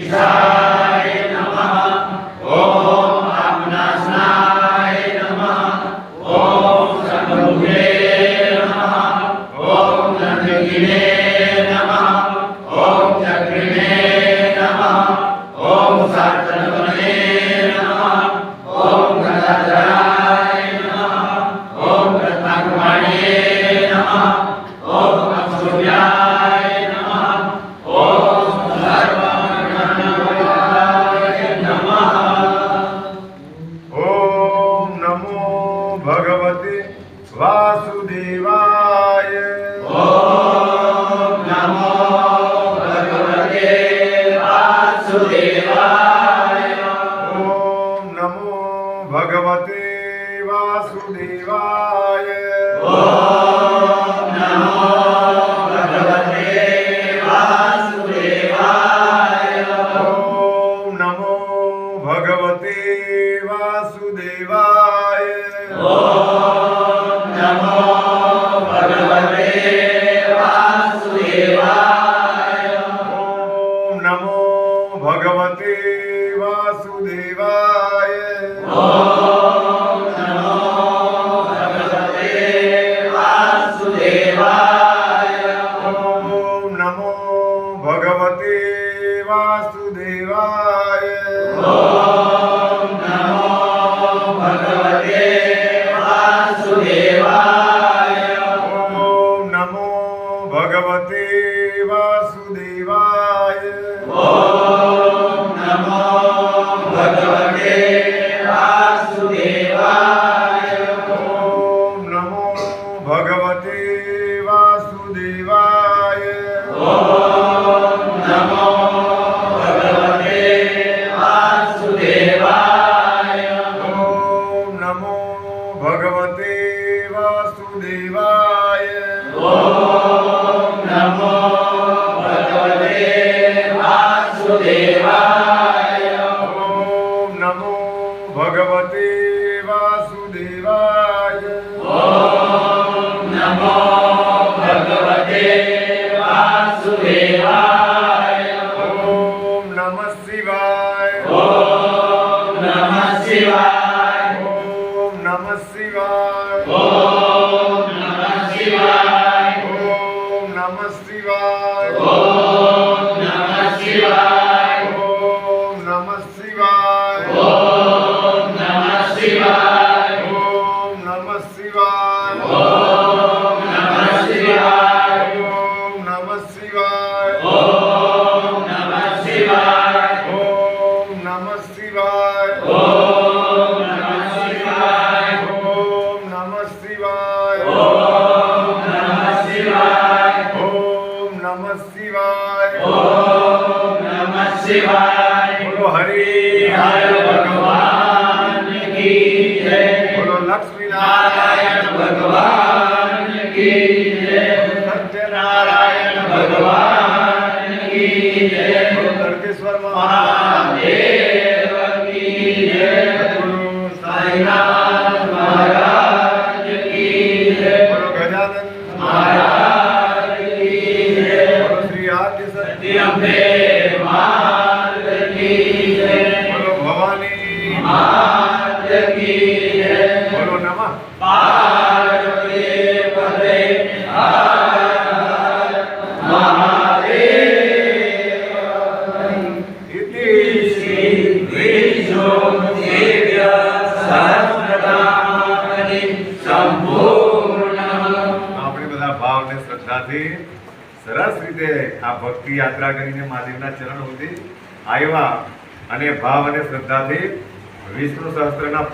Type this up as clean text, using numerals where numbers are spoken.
ईशाय नमः। ओम आत्मनाशनाय नमः। ओम सर्वभूते नमः। ओम नंदगिने नमः। ओम चक्रिणे नमः। ओम सातनवने नमः। ओम गदाधराय नमः। ओम रत्नाकुमारे नमः। ओम अक्षुभ्याय नमः। ओम सर्वगणपतये नमः। ओम नमो भगवते वासुदेवाय। ओम नमो भगवते वासुदेवाय। ओम नमो भगवते वासुदेवाय। ओम नमो भगवते वासुदेवाय। ओम नमो भगवते वासुदेवाय। ओम नमो भगवते वासुदेवाय। ओम नमो भगवते वासुदेवाय। ओम नमो भगवते वासुदेवाय। ओम नमो भगवते वासुदेवाय। ओम नमो भगवते वासुदेवाय। ओम नमो भगवते वासुदेवाय। ओम नमो भगवते वासुदेवाय। ओम नमो भगवते वासुदेवाय। ओम नमो भगवते वासुदेवाय। ओम नमो भगवते वासुदेवाय। ओम नमो भगवते वासुदेवाय। ओम नमो भगवते वासुदेवाय। ओम नमो भगवते वासुदेवाय। ओम नमः शिवाय। ओम नमः शिवाय। ओम नमः शिवाय। ओम नमः शिवाय। ओम नमः शिवाय। ओम नमः शिवाय। ओम नमः शिवाय। ओम नमः शिवाय। ओम नमः शिवाय। ओम नमः शिवाय। ओम नमः शिवाय। ओम नमः शिवाय। ओम नमः शिवाय। ओम नमः शिवाय। ओम नमः शिवाय। ओम नमः शिवाय। ओम नमः शिवाय। ओम नमः शिवाय। बोलो हरि हर भगवान की जय। बोलो लक्ष्मी नारायण भगवान की जय। सत्यनारायण भगवान की जय। बोलो तर्केश्वर महादेव की जय। बोलो साईनाथ महाराज की जय। बोलो गजानन महाराज की जय। बोलो श्री आद्य सत्य अम्बे मात की जय। बोलो भवानी मात की जय। बोलो नमः पार्वती पते हर महादेव। इति श्री विष्णु देव्य सहस्रनामनि संपूर्ण। આપણે બધા ભાવ અને શ્રદ્ધાથી સરસ રીતે આ ભક્તિ યાત્રા કરીને મહાદેવના ચરણ સુધી આવ્યા અને ભાવ અને શ્રદ્ધાથી વિષ્ણુ સહસ્ત્રના